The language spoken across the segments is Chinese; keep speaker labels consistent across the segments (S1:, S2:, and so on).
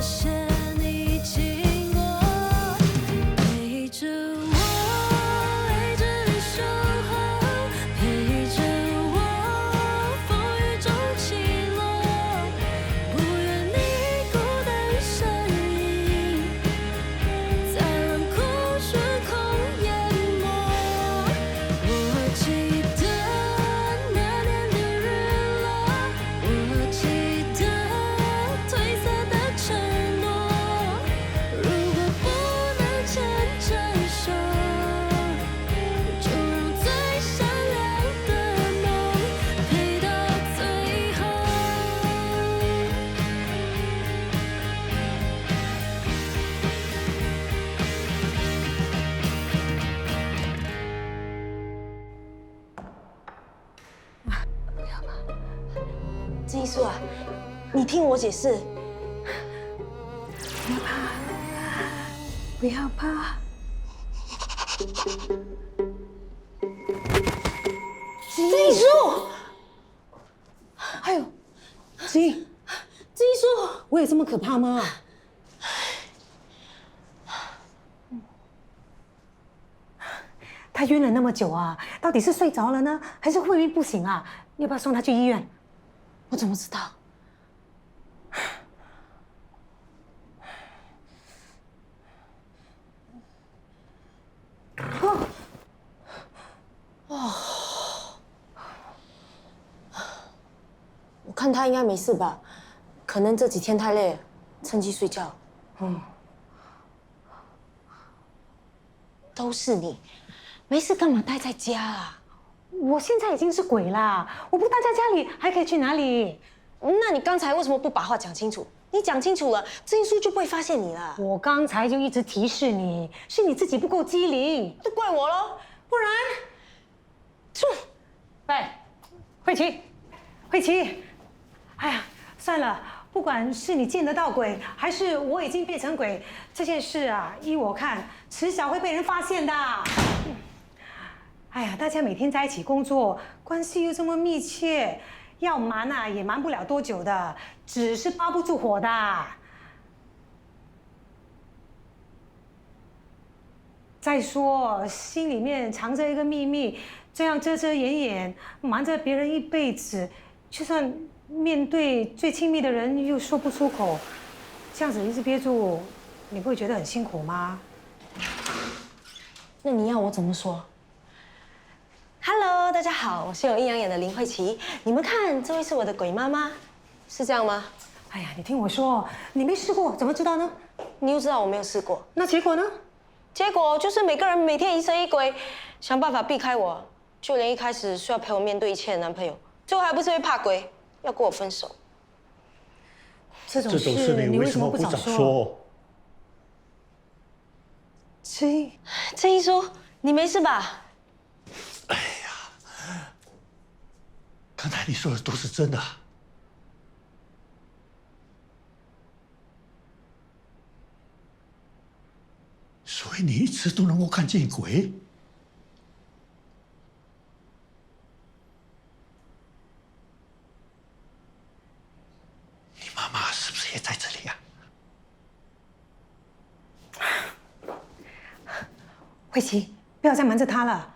S1: 谢谢你经过，陪着我，陪着你守候，陪着我，风雨中起落，不愿你孤单身影，再让苦水空淹没。我记得那年的日落，我记得褪色的承诺。如果不能牵着手，就让最善良的梦陪到最后。
S2: 志毅叔啊，你听我解释。
S3: 不要怕，
S2: 志毅叔，
S3: 哎呦，子怡，
S2: 志毅叔，
S3: 我有这么可怕吗？他晕了那么久啊，到底是睡着了呢，还是昏晕不醒啊？要不要送他去医院？
S2: 我怎么知道？我看他应该没事吧，可能这几天太累了，趁机睡觉。都是你，没事干嘛待在家啊？
S3: 我现在已经是鬼啦，我不待在家里还可以去哪里？
S2: 那你刚才为什么不把话讲清楚？你讲清楚了，志毅叔就不会发现你了。
S3: 我刚才就一直提示你，是你自己不够机灵，
S2: 就怪我喽，
S3: 不然，喂，慧琪，慧琪，哎呀，算了，不管是你见得到鬼，还是我已经变成鬼，这件事啊，依我看，迟早会被人发现的。哎呀，大家每天在一起工作，关系又这么密切，要瞒啊也瞒不了多久的，纸是包不住火的。再说，心里面藏着一个秘密，这样遮遮掩掩，瞒着别人一辈子，就算面对最亲密的人又说不出口，这样子一直憋住，你不会觉得很辛苦吗？
S2: 那你要我怎么说 ？Hello， 大家好，我是有阴阳眼的林慧琪。你们看，这位是我的鬼妈妈，是这样吗？
S3: 哎呀，你听我说，你没试过怎么知道呢？
S2: 你又知道我没有试过，
S3: 那结果呢？
S2: 结果就是每个人每天疑神疑鬼，想办法避开我，就连一开始需要陪我面对一切的男朋友，最后还不是会怕鬼，要跟我分手。
S3: 这种
S4: 这种事你为什么不早说？
S3: 志毅，
S2: 志毅叔，你没事吧？
S4: 哎呀，刚才你说的都是真的。所以你一直都能够看见鬼？你妈妈是不是也在这里啊？
S3: 慧琪，不要再瞒着他了。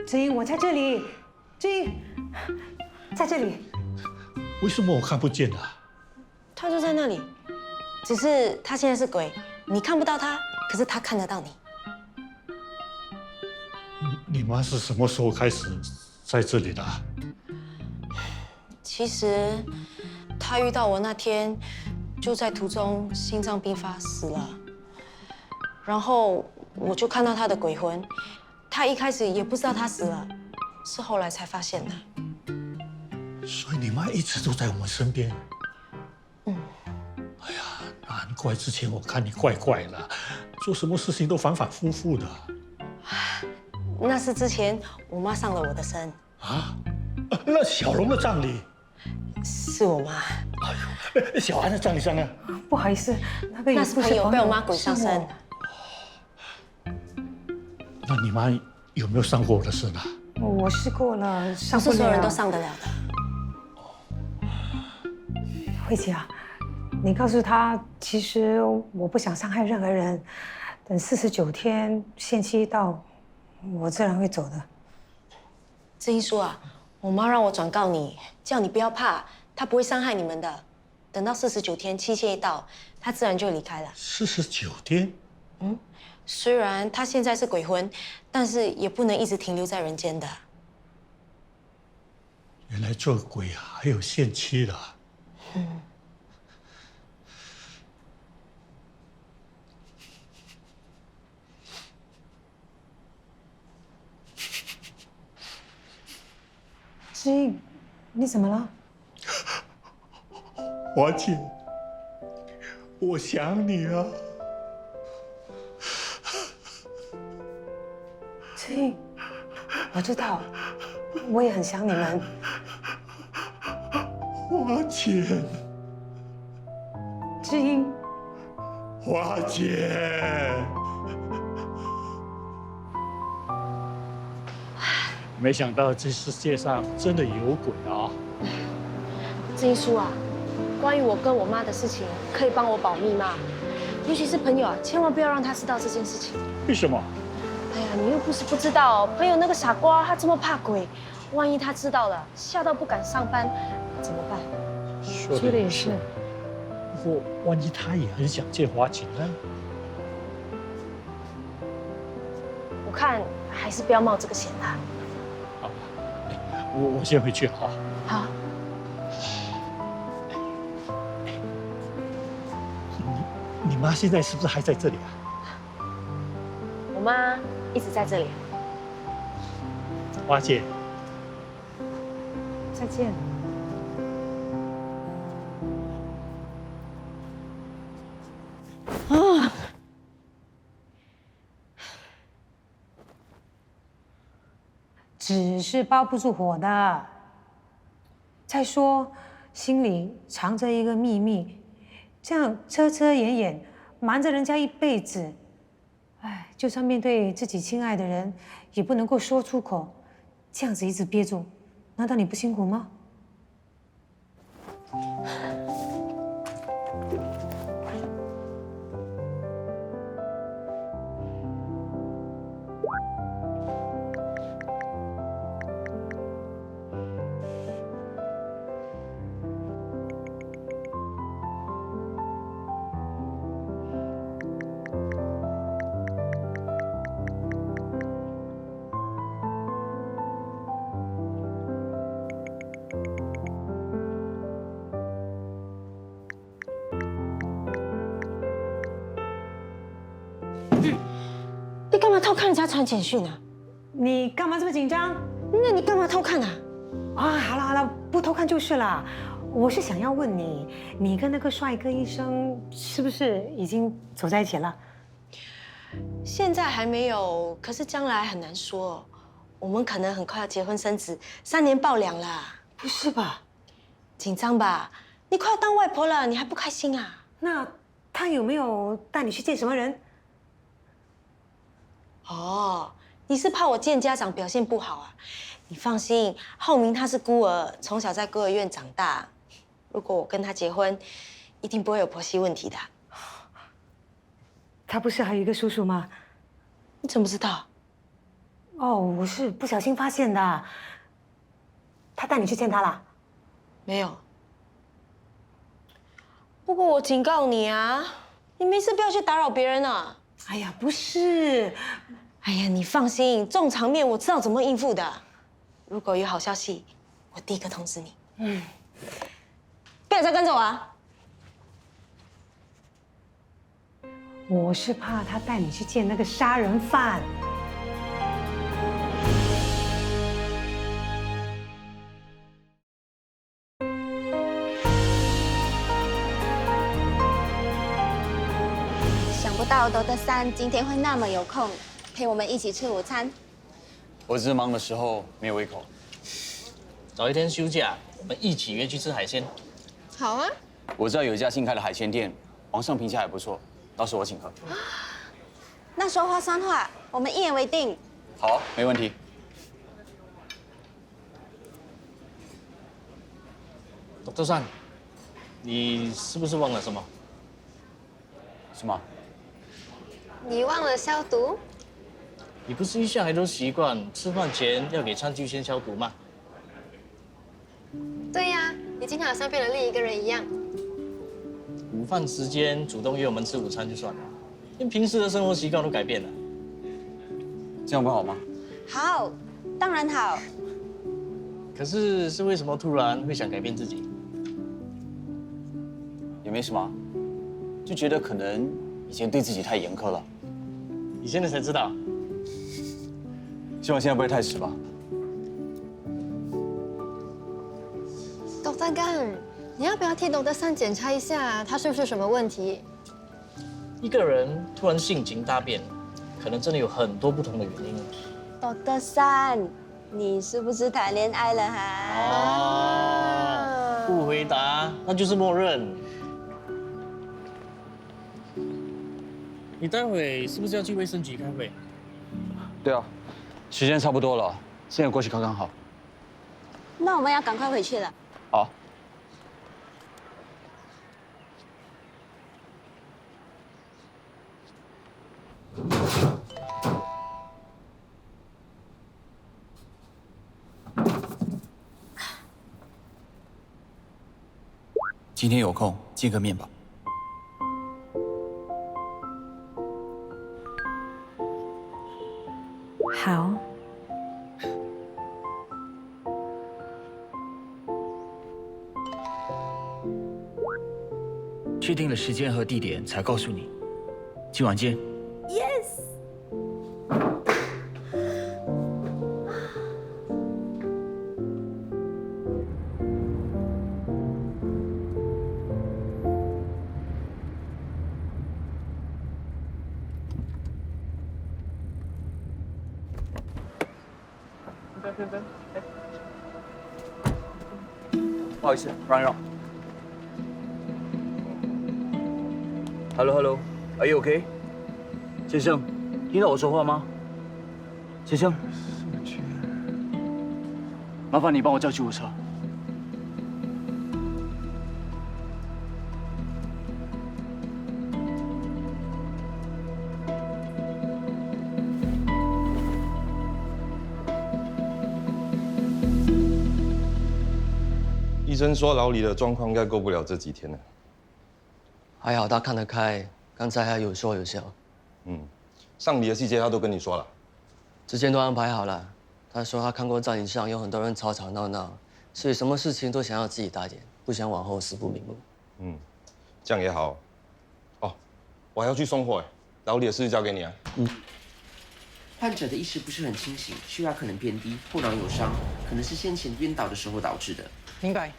S3: 志英，我在这里。志英，在这里。
S4: 为什么我看不见啊？
S2: 他就在那里，只是他现在是鬼，你看不到他，可是他看得到你。
S4: 你妈是什么时候开始在这里的啊？
S2: 其实他遇到我那天，就在途中心脏病发死了，然后我就看到他的鬼魂。他一开始也不知道他死了，是后来才发现的。
S4: 所以你妈一直都在我们身边。哎呀，难怪之前我看你怪怪的，做什么事情都反反复复的。
S2: 那是之前我妈上了我的身。
S4: 啊？那小龙的葬礼？
S2: 是我妈。
S4: 哎呦，小安的葬礼上呢？
S3: 不好意思，那个也
S2: 那是朋友被我妈鬼上身。
S4: 那你妈有没有上过我的身啊？
S3: 我试过了，
S2: 不
S3: 上不了
S2: 是所有人都。上得了的。
S3: 慧琪啊，你告诉他，其实我不想伤害任何人。等49天限期一到，我自然会走的。
S2: 志英叔啊，我妈让我转告你，叫你不要怕，她不会伤害你们的。等到49天期限一到，她自然就离开了。
S4: 49天？
S2: 虽然她现在是鬼魂，但是也不能一直停留在人间的。
S4: 原来做鬼还有限期了。
S3: 志英，你怎么了？
S4: 华姐，我想你啊。
S3: 志英，我知道，我也很想你们。
S4: 华姐，
S3: 志英，
S4: 华姐。没想到这世界上真的有鬼啊！
S2: 志英叔啊，关于我跟我妈的事情，可以帮我保密吗？尤其是朋友啊，千万不要让他知道这件事情。
S4: 为什么？
S2: 哎呀，你又不是不知道，朋友那个傻瓜，他这么怕鬼，万一他知道了，吓到不敢上班，怎么办？
S4: 说
S3: 说的也是。
S4: 不过万一他也很想见华姐呢？
S2: 我看还是不要冒这个险啦。
S4: 好吧，我先回去了啊。
S2: 好，
S4: 你妈现在是不是还在这里啊？
S2: 我妈一直在这里。
S4: 华姐，
S3: 再见。纸是包不住火的。再说，心里藏着一个秘密，这样遮遮掩掩，瞒着人家一辈子，哎，就算面对自己亲爱的人，也不能够说出口，这样子一直憋住，难道你不辛苦吗？
S2: 你干嘛偷看人家传简讯啊？
S3: 你干嘛这么紧张？
S2: 那你干嘛偷看啊？
S3: 啊，好了好了，不偷看就是啦。我是想要问你，你跟那个帅哥医生是不是已经走在一起了？
S2: 现在还没有，可是将来很难说。我们可能很快要结婚生子，3年抱2啦。
S3: 不是吧？
S2: 紧张吧？你快要当外婆了，你还不开心啊？
S3: 那他有没有带你去见什么人？
S2: 哦，你是怕我见家长表现不好啊？你放心，浩明他是孤儿，从小在孤儿院长大。如果我跟他结婚，一定不会有婆媳问题的。
S3: 他不是还有一个叔叔吗？
S2: 你怎么知道？
S3: 哦，我是不小心发现的。他带你去见他了？
S2: 没有。不过我警告你啊，你没事不要去打扰别人啊。
S3: 哎呀，不是。
S2: 哎呀，你放心，这种场面我知道怎么应付的。如果有好消息，我第一个通知你。不要再跟着我啊！
S3: 我是怕他带你去见那个杀人犯。
S5: 想不到德德三今天会那么有空，陪我们一起吃午餐。
S6: 我只是忙的时候没有胃口。
S7: 找一天休假，我们一起约去吃海鲜。
S5: 好啊，
S6: 我知道有一家新开的海鲜店，网上评价还不错，到时候我请客。
S5: 那说话算话，我们一言为定。
S6: 好，没问题。
S7: Dr. San，你是不是忘了什么？
S6: 什么？
S5: 你忘了消毒？
S7: 你不是一向来都习惯吃饭前要给餐具先消毒吗？
S8: 对呀，你今天好像变了另一个人一样。
S7: 午饭时间主动约我们吃午餐就算了，连平时的生活习惯都改变了。
S6: 这样不好吗？
S5: 好，当然好。
S7: 可是为什么突然会想改变自己？
S6: 也没什么，就觉得可能以前对自己太严苛了。
S7: 你现在才知道？
S6: 希望现在不会太迟吧。
S8: 董三干，你要不要替董德善检查一下，他是不是什么问题？
S7: 一个人突然性情大变，可能真的有很多不同的原因。
S5: Dr. San，你是不是谈恋爱了哈？
S7: 不回答那就是默认。你待会是不是要去卫生局开会？
S6: 对啊，时间差不多了，现在过去刚刚好。
S5: 那我们要赶快回去了。
S6: 好。今天有空见个面吧。
S9: 好。
S10: 确定了时间和地点才告诉你。今晚见。
S9: Yes。
S6: 不好意思，让一让。Hello，Are you OK？ 先生，听到我说话吗？先生，麻烦你帮我叫救护车。
S11: 医生说老李的状况应该过不了这几天了。
S12: 还好他看得开，刚才还有说有笑。
S11: 丧礼的细节他都跟你说了，
S12: 之前都安排好了。他说他看过葬礼上有很多人吵吵闹闹，所以什么事情都想要自己打点，不想往后死不瞑目。
S11: 这样也好。哦，我还要去送货哎，老李的事就交给你啊。
S13: 患者的意识不是很清醒，血压可能偏低，后脑有伤，可能是先前晕倒的时候导致的。
S3: 明白。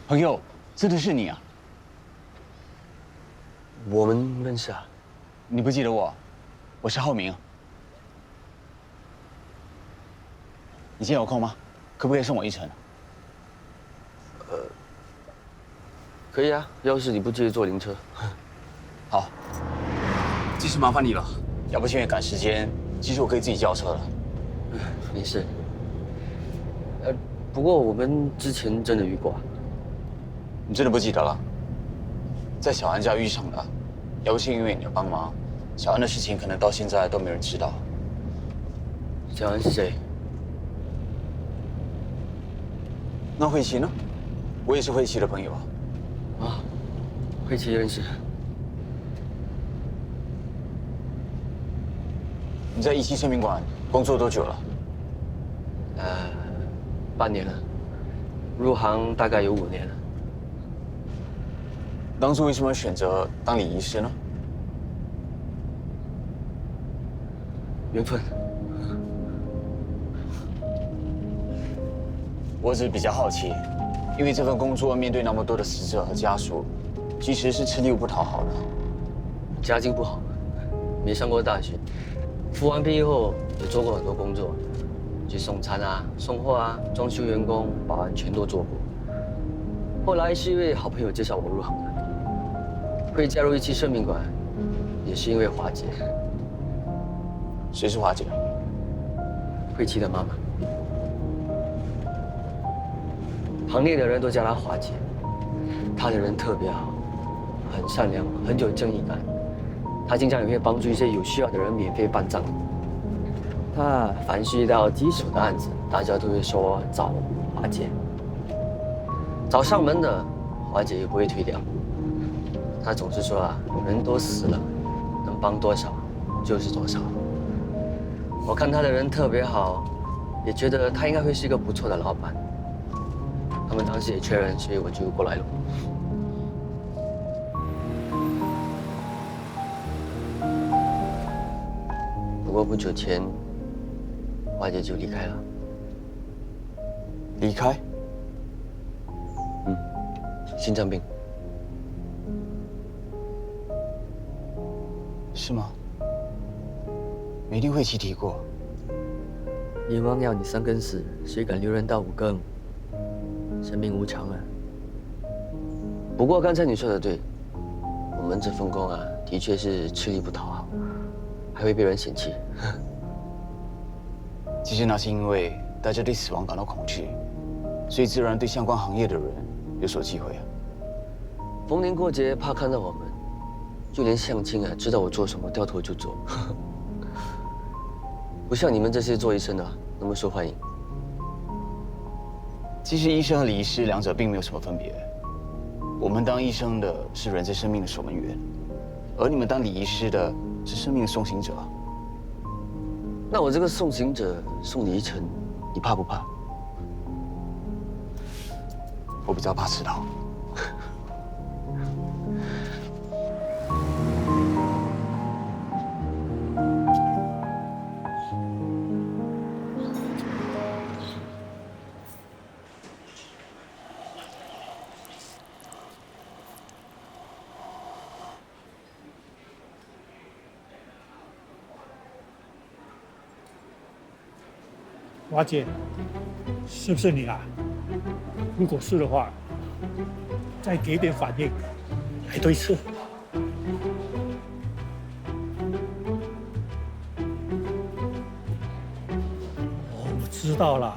S6: 朋友，真的是你啊？
S12: 我们认识啊？
S6: 你不记得我？我是浩明。你今天有空吗？可不可以送我一程？
S12: 可以啊，要是你不介意坐灵车。
S6: 好，这次麻烦你了。要不是因为赶时间，其实我可以自己叫车了。
S12: 没事。不过我们之前真的遇过啊。
S6: 你真的不记得了？在小安家遇上的，要不是因为你的帮忙，小安的事情可能到现在都没人知道。
S12: 小安是谁？
S6: 那慧琪呢？我也是慧琪的朋友啊。
S12: 啊，慧琪认识。
S6: 你在17生命馆工作多久了？
S12: 半年了，入行大概有5年了。
S6: 当初为什么选择当礼仪师呢？
S12: 缘分。
S6: 我只是比较好奇，因为这份工作面对那么多的死者和家属，其实是吃力不讨好的。
S12: 家境不好，没上过大学，服完兵役后也做过很多工作，去送餐啊、送货啊、装修员工、保安全都做过。后来是一位好朋友介绍我入行的，会加入一期生命馆，也是因为华姐。
S6: 谁是华姐？
S12: 慧琪的妈妈。行内的人都叫她华姐，她的人特别好，很善良，很有正义感。她经常也会帮助一些有需要的人免费办葬礼。她凡是遇到棘手的案子，大家都会说找华姐。找上门的，华姐也不会推掉。她总是说啊，人都死了，能帮多少就是多少。我看她的人特别好，也觉得她应该会是一个不错的老板。他们当时也缺人，所以我就过来了。不过不久前，华姐就离开了。
S6: 离开？
S12: 心脏病。
S6: 是吗？没听慧琪提过。
S12: 阎王要你3更死，谁敢留人到5更？生命无常啊。不过刚才你说的对，我们这份工啊，的确是吃力不讨好，还会被人嫌弃。
S6: 其实那是因为大家对死亡感到恐惧，所以自然对相关行业的人有所忌讳啊。
S12: 逢年过节怕看到我们，就连相亲啊，知道我做什么掉头就走。不像你们这些做医生的那么受欢迎。
S6: 其实医生和礼仪师两者并没有什么分别。我们当医生的是人在生命的守门员，而你们当礼仪师的是生命的送行者。
S12: 那我这个送行者送你一程，你怕不怕？
S6: 我比较怕迟到。
S4: 华姐，是不是你啊？如果是的话，再给点反应，来多一次。哦，我知道了，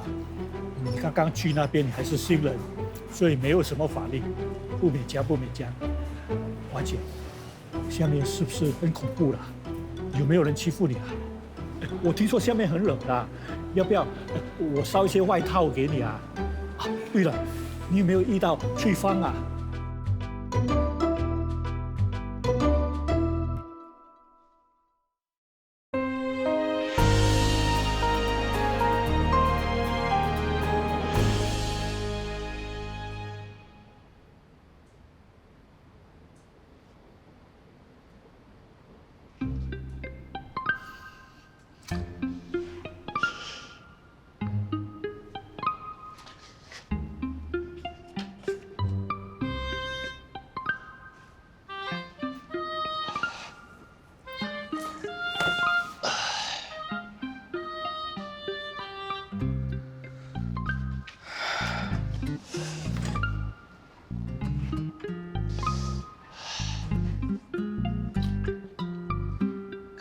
S4: 你刚刚去那边，你还是新人，所以没有什么法令，不勉强，不勉强。华姐，下面是不是很恐怖了？有没有人欺负你啊？我听说下面很冷的，要不要我烧一些外套给你啊？啊，对了，你有没有遇到翠芳啊？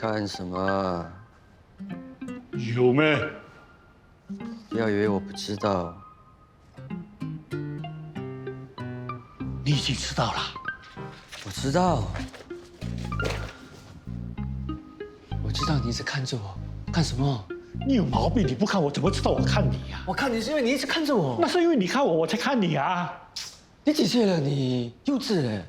S12: 看什么？
S4: 有没？
S12: 不要以为我不知道。
S4: 你已经知道了。
S12: 我知道。我知道你一直看着我，看什么？
S4: 你有毛病！你不看我怎么知道我看你呀？
S12: 我看你是因为你一直看着我。
S4: 那是因为你看我，我才看你啊！
S12: 你几岁了？你幼稚哎！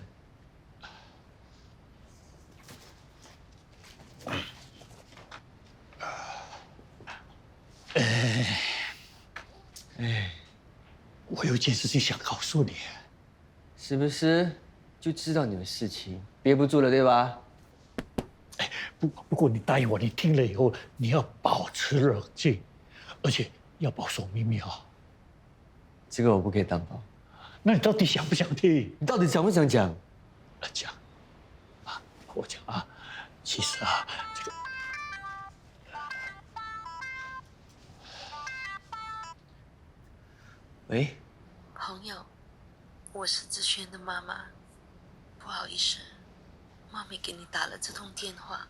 S4: 我有一件事情想告诉你。
S12: 是不是？就知道你的事情憋不住了，对吧？
S4: 不过你答应我，你听了以后你要保持冷静，而且要保守秘密啊。
S12: 这个我不可以担保。
S4: 那你到底想不想听？
S12: 你到底想不想讲？
S4: 讲啊，我讲啊，其实啊，这个。
S12: 喂，
S9: 朋友，我是子轩的妈妈，不好意思，妈咪给你打了这通电话。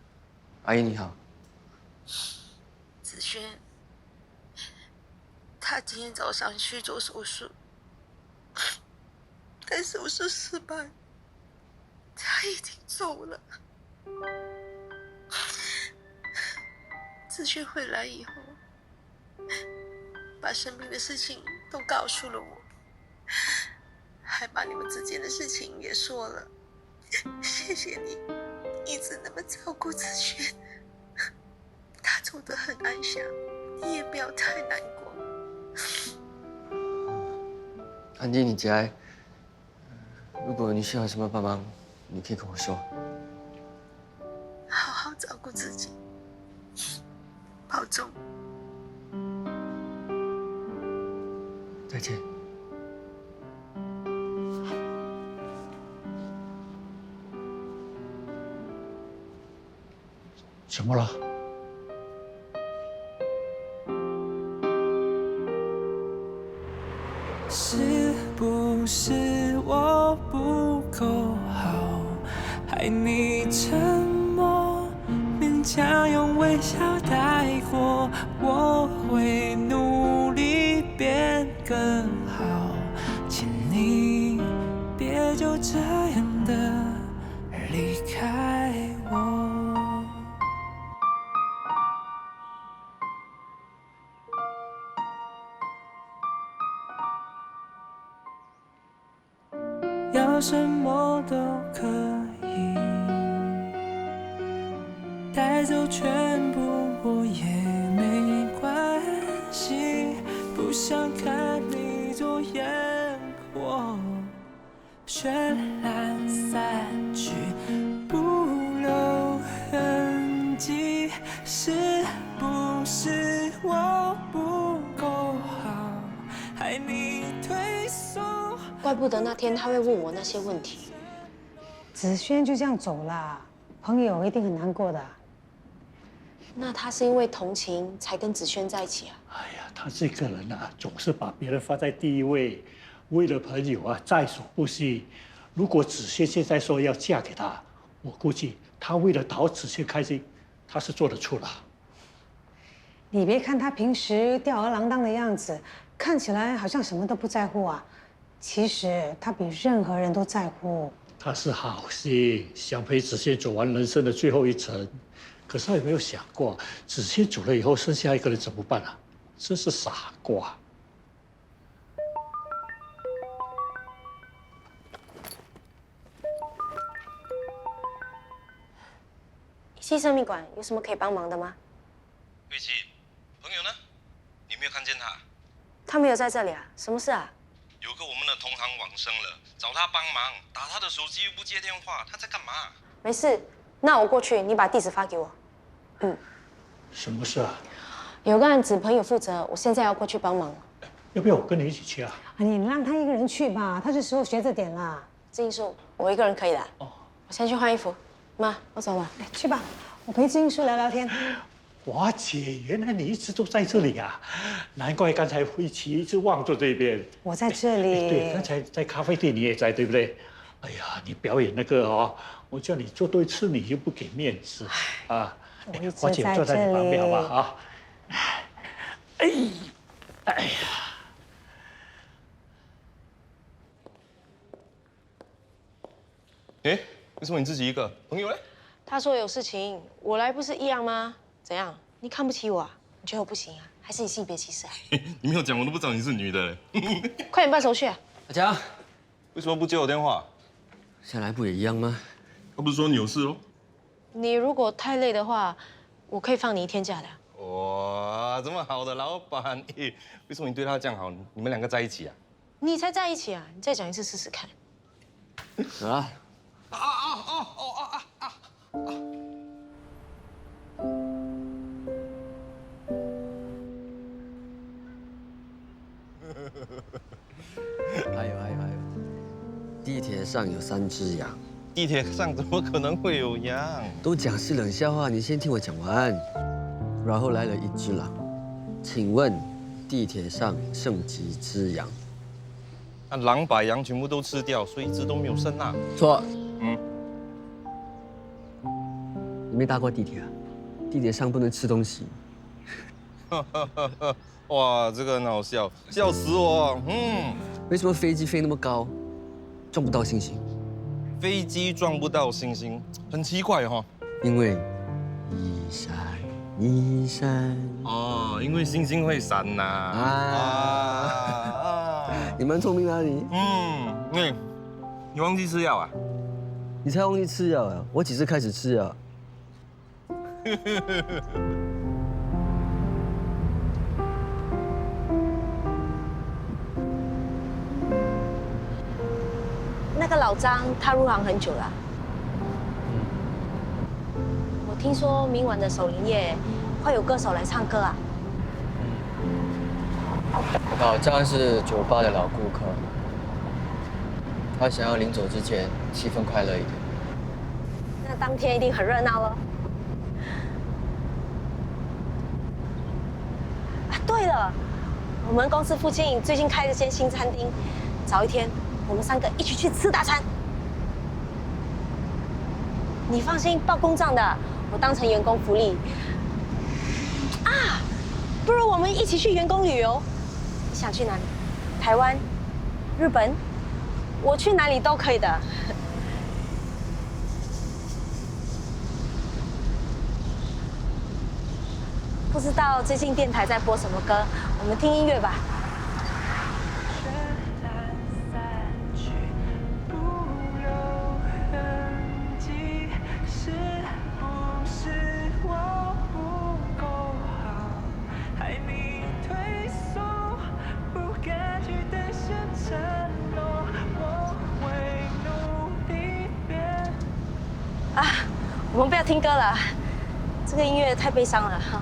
S12: 阿姨你好。
S9: 子轩，他今天早上去做手术，但手术失败，他已经走了。子轩回来以后，把生病的事情都告诉了我，还把你们之间的事情也说了。谢谢你，一直那么照顾子轩。他走得很安详，你也不要太难过。
S12: 安迪，你节哀。如果你需要什么帮忙，你可以跟我说。
S9: 好好照顾自己，保重。
S12: 再见。
S4: 怎么了？
S14: 是不是我不够好，害你沉默，勉强用微笑带过？我会努力变更好，请你别就这样的离开我。要什么都可以，带走全部我也没关系，不想看你左眼过，绚烂散去，不留痕迹，是不是我不够好，害你退缩？
S2: 怪不得那天他会问我那些问题。
S3: 子轩就这样走了，朋友一定很难过的。
S2: 那他是因为同情才跟子轩在一起啊？
S4: 哎呀，他这个人啊，总是把别人放在第一位，为了朋友啊，在所不惜。如果子轩现在说要嫁给他，我估计他为了讨子轩开心，他是做得出的。
S3: 你别看他平时吊儿郎当的样子，看起来好像什么都不在乎啊。其实他比任何人都在乎。
S4: 他是好心，想陪子轩走完人生的最后一程。可是他有没有想过，子轩走了以后，剩下一个人怎么办啊？真是傻瓜。
S2: 一期生命馆有什么可以帮忙的吗？
S11: 玉琪，朋友呢？你没有看见他？
S2: 他没有在这里啊？什么事啊？
S11: 有个我们的同行往生了，找他帮忙，打他的手机又不接电话，他在干嘛？
S2: 没事，那我过去，你把地址发给我。
S4: 什么事啊？
S2: 有个案子朋友负责，我现在要过去帮忙。
S4: 要不要我跟你一起去啊？
S3: 你让他一个人去吧，他是时候学着点啦。
S2: 志英叔，我一个人可以的。哦，我先去换衣服。妈，我走了。
S3: 去吧，我陪志英叔聊聊天。
S4: 华姐，原来你一直都在这里啊！难怪刚才慧琪一直望着这边。
S3: 我在这里。
S4: 对，刚才在咖啡店你也在，对不对？哎呀，你表演那个哦，我叫你做对事，你又不给面子啊！华姐坐在你旁边好不好？啊！哎呀！
S11: 哎，为什么你自己一个？朋友呢？
S2: 他说有事情，我来不是一样吗？怎样？你看不起我啊？你觉得我不行啊？还是你性别歧视啊？
S11: 你没有讲，我都不知道你是女的。
S2: 快点办手续啊！
S12: 大家
S11: 为什么不接我电话？
S12: 下来不也一样吗？
S11: 他不是说你有事哦？
S2: 你如果太累的话，我可以放你1天假的。
S11: 哇，这么好的老板，为什么你对他这样好？你们两个在一起啊？
S2: 你才在一起啊！你再讲一次试试看。
S12: 走啊！上有3只羊。
S11: 地铁上怎么可能会有羊？
S12: 都讲是冷笑话，你先听我讲完。然后来了1只狼，请问地铁上剩几只羊？
S11: 那狼把羊全部都吃掉，所以1只都没有剩啊。
S12: 错。
S11: 嗯。
S12: 你没搭过地铁啊？地铁上不能吃东西。
S11: 哇，这个很好笑，笑死我。
S12: 为什么飞机飞那么高，撞不到星星？
S11: 飞机撞不到星星，很奇怪哈。
S12: 因为一闪一闪。
S11: 哦，因为星星会闪呐。
S12: 你蛮聪明啊你。
S11: 你忘记吃药啊？
S12: 你才忘记吃药啊！我几时开始吃药？
S2: 那个老张，他入行很久了。我听说明晚的守灵夜会有歌手来唱歌啊。
S12: 老张是酒吧的老顾客，他想要临走之前气氛快乐一点。
S2: 那当天一定很热闹了。啊，对了，我们公司附近最近开了间新餐厅，找一天我们3个一起去吃大餐。你放心，报公账的，我当成员工福利。啊，不如我们一起去员工旅游。你想去哪里？台湾、日本，我去哪里都可以的。不知道最近电台在播什么歌，我们听音乐吧。啊，我们不要听歌了，这个音乐太悲伤了哈。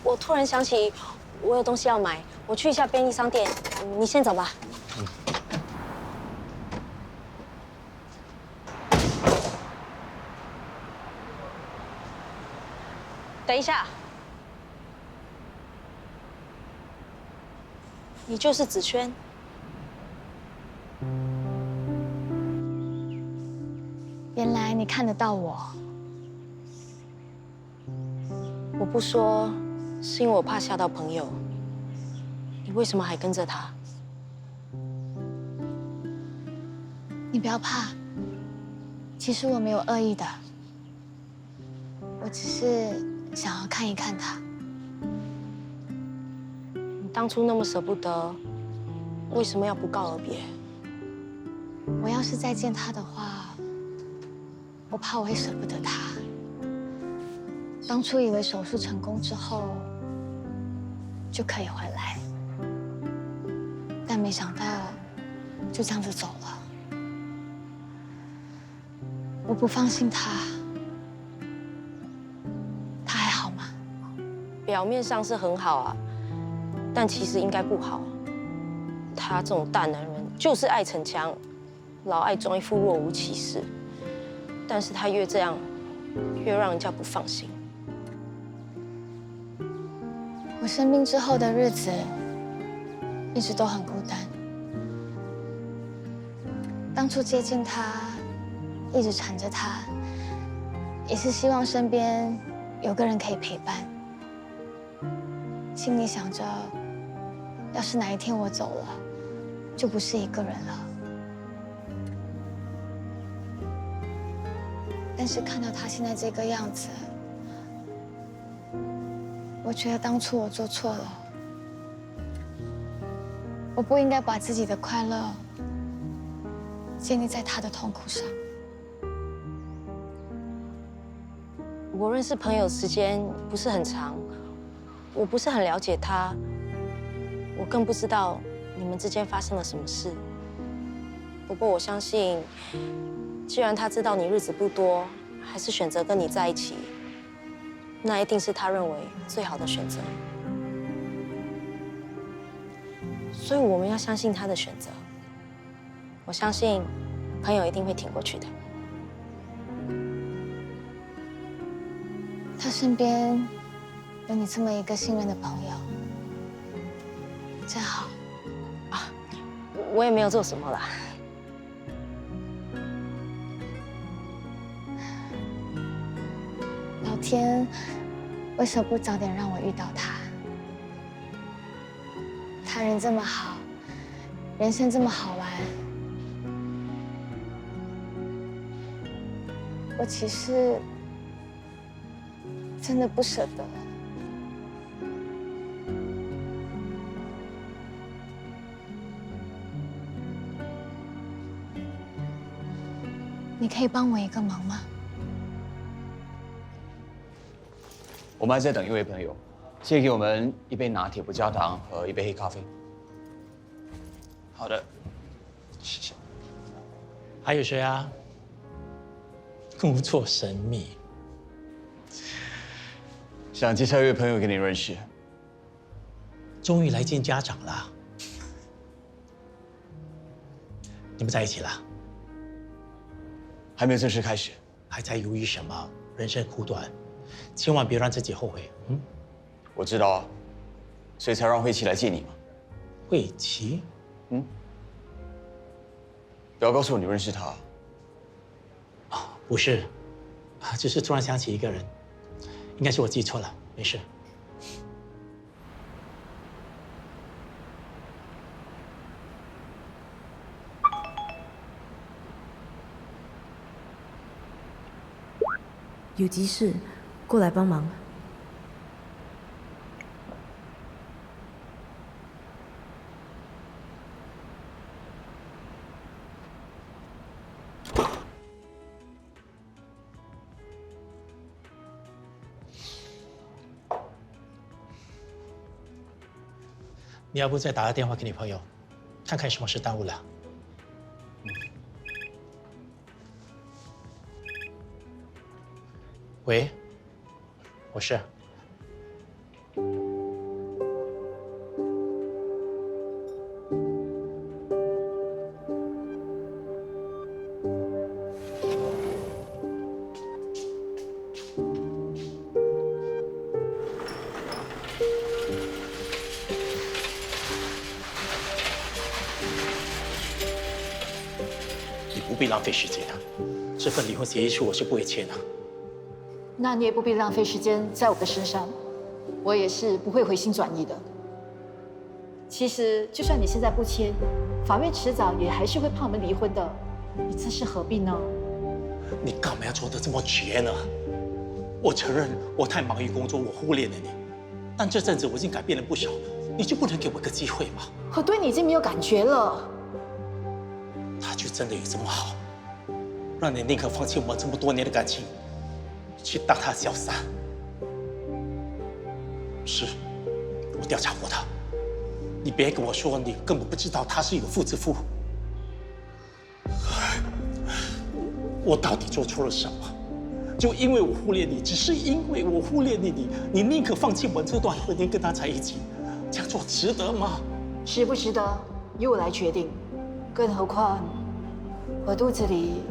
S2: 我突然想起，我有东西要买，我去一下便利商店，你先走吧。等一下，你就是子轩。
S5: 原来你看得到我。
S2: 我不说，是因为我怕吓到朋友。你为什么还跟着他？
S5: 你不要怕，其实我没有恶意的，我只是想要看一看他。
S2: 你当初那么舍不得，为什么要不告而别？
S5: 我要是再见他的话，我怕我会舍不得他。当初以为手术成功之后就可以回来，但没想到就这样子走了。我不放心他，他还好吗？
S2: 表面上是很好啊，但其实应该不好。他这种大男人就是爱逞强，老爱装一副若无其事。但是他越这样，越让人家不放心。
S5: 我生病之后的日子一直都很孤单。当初接近他，一直缠着他，也是希望身边有个人可以陪伴。心里想着，要是哪一天我走了，就不是一个人了。但是看到他现在这个样子，我觉得当初我做错了，我不应该把自己的快乐建立在他的痛苦上。
S2: 我认识朋友时间不是很长，我不是很了解他，我更不知道你们之间发生了什么事。不过我相信，既然他知道你日子不多，还是选择跟你在一起，那一定是他认为最好的选择。所以我们要相信他的选择。我相信朋友一定会挺过去的。
S5: 他身边有你这么一个信任的朋友，真好。
S2: 啊，我也没有做什么啦。
S5: 老天为什么不早点让我遇到他？他人这么好，人生这么好玩，我其实真的不舍得。你可以帮我一个忙吗？
S6: 我们还在等一位朋友，借给我们一杯拿铁不加糖和一杯黑咖啡。
S10: 好的，谢谢。还有谁啊？故作神秘。
S6: 想介绍一位朋友给你认识。
S10: 终于来见家长了。你们在一起了？
S6: 还没有正式开始。
S10: 还在犹豫什么？人生苦短，千万别让自己后悔。嗯，
S6: 我知道啊，所以才让慧琪来见你嘛。
S10: 慧琪？
S6: 嗯。不要告诉我你认识他。
S10: 啊，不是，只是突然想起一个人，应该是我记错了，没事。
S15: 有急事，过来帮忙。
S10: 你要不再打个电话给你朋友，看看什么事耽误了。喂，我是。你不必浪费时间啊！这份离婚协议书我是不会签的。
S16: 那你也不必浪费时间在我的身上，我也是不会回心转意的。其实，就算你现在不签，法院迟早也还是会判我们离婚的，你这是何必呢？
S10: 你干嘛要做得这么绝呢？我承认我太忙于工作，我忽略了你，但这阵子我已经改变了不少，你就不能给我一个机会吗？
S16: 我对你已经没有感觉了。
S10: 他就真的有这么好，让你宁可放弃我们这么多年的感情？去当他的小三。是，我调查过他。你别跟我说你根本不知道他是有妇之夫。我到底做错了什么？就因为我忽略你，只是因为我忽略你，你宁可放弃我们这段婚姻跟他在一起，这样做值得吗？
S16: 值不值得，由我来决定。更何况，我肚子里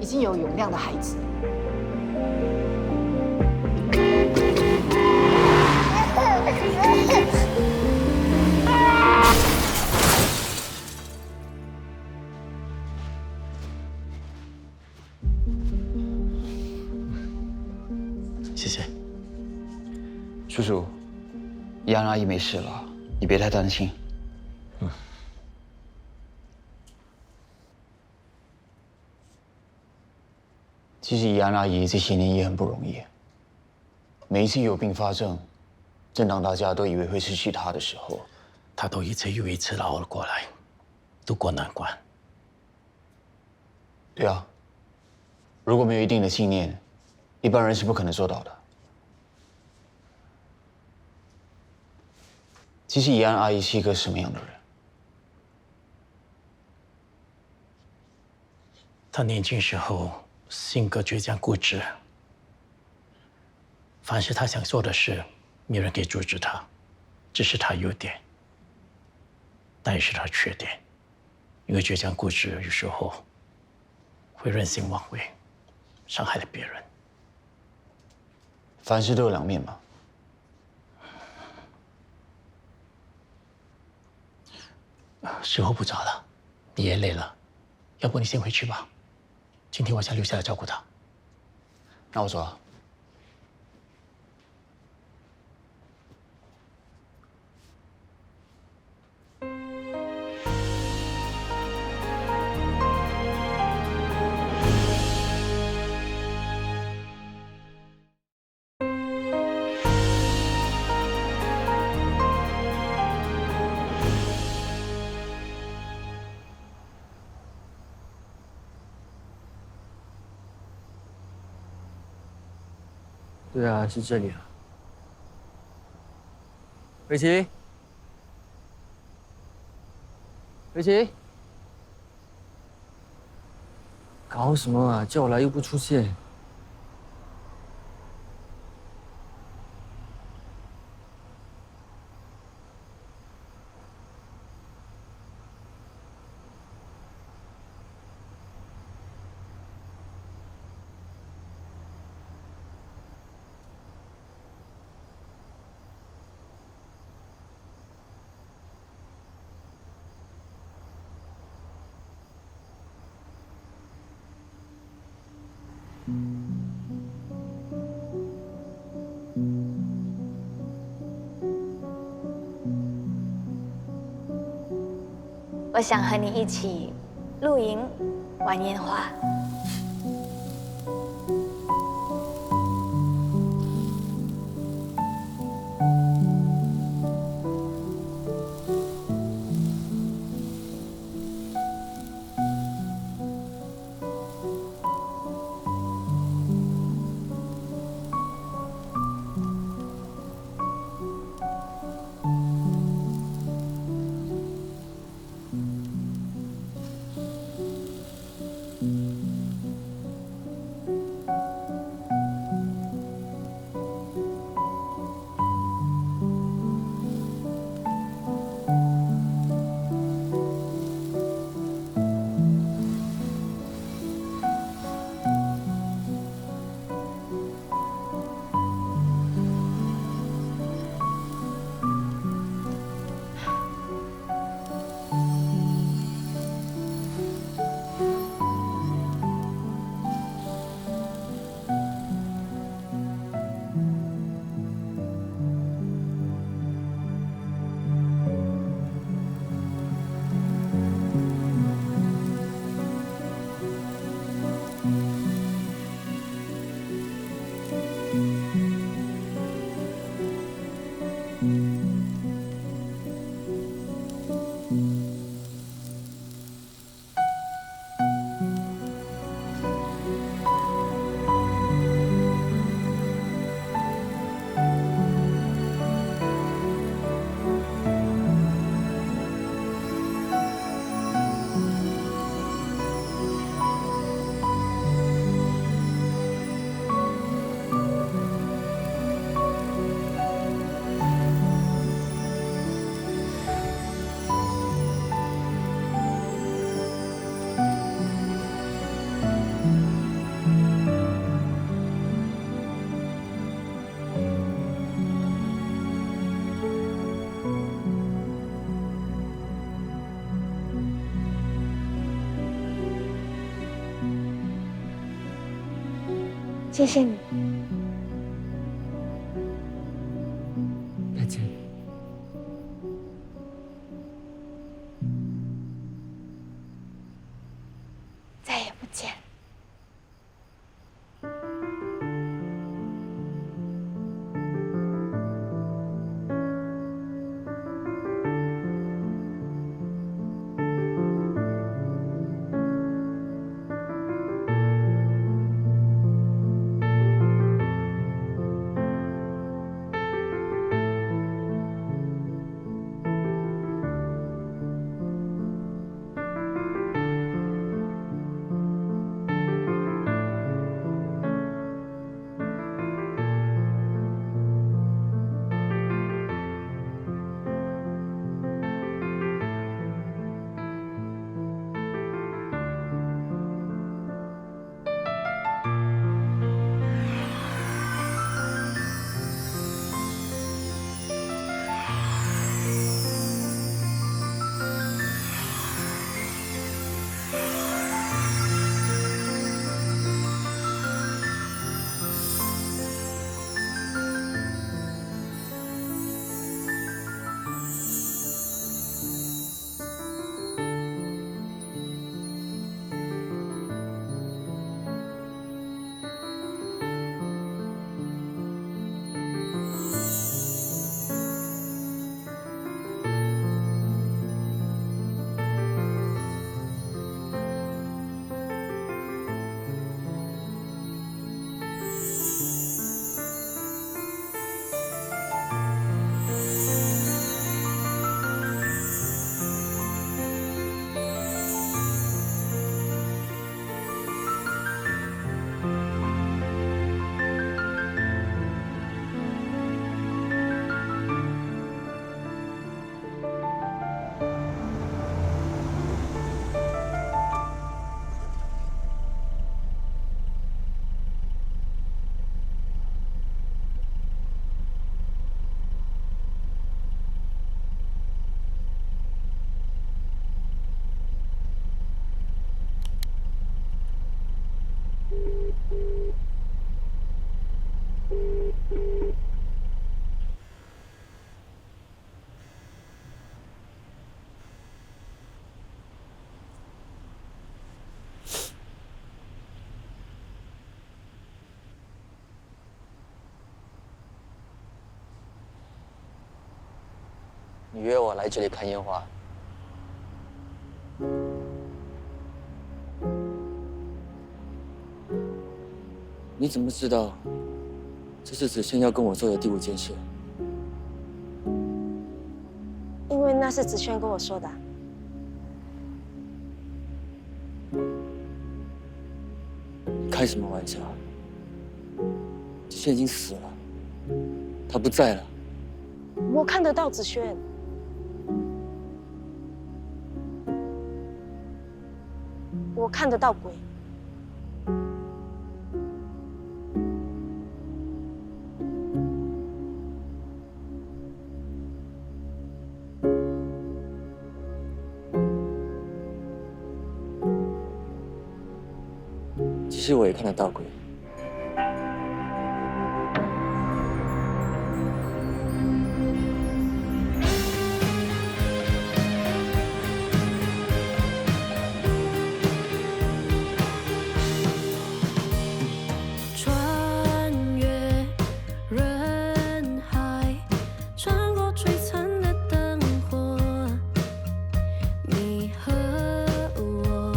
S16: 已经有永亮的孩子。
S10: 谢谢，
S6: 叔叔，怡安阿姨没事了，你别太担心。其实怡安阿姨这些年也很不容易。每一次有病发症，正当大家都以为会失去她的时候，
S10: 她都一次又一次熬了过来，渡过难关。
S6: 对啊，如果没有一定的信念，一般人是不可能做到的。其实怡安阿姨是一个什么样的人？
S10: 她年轻时候性格倔强固执，凡是她想做的事，没有人可以阻止她，这是她优点，但也是她缺点。因为倔强固执，有时候会任性妄为，伤害了别人。
S6: 凡事都有两面嘛。
S10: 时候不早了，你也累了，要不你先回去吧。今天我想留下来照顾她。
S6: 那我走啊。
S12: 对啊，是这里啊。慧琪，慧琪，搞什么啊？叫我来又不出现。
S5: 我想和你一起露营、玩烟花。谢谢你。
S12: 再见。
S5: 再也不见。
S12: 你约我来这里看烟花。你怎么知道这是子轩要跟我做的第5件事？
S2: 因为那是子轩跟我说的。
S12: 开什么玩笑？子轩已经死了，他不在了。
S2: 我看得到子轩。我看得到鬼。
S12: 其实我也看得到鬼。
S1: 穿越人海，穿过璀璨的灯火，你和我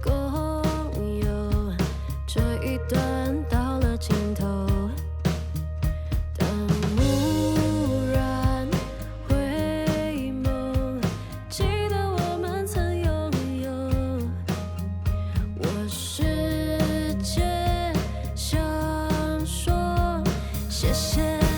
S1: 共有这一段到了尽头。当蓦然回眸，记得我们曾拥有，我世界想说谢谢。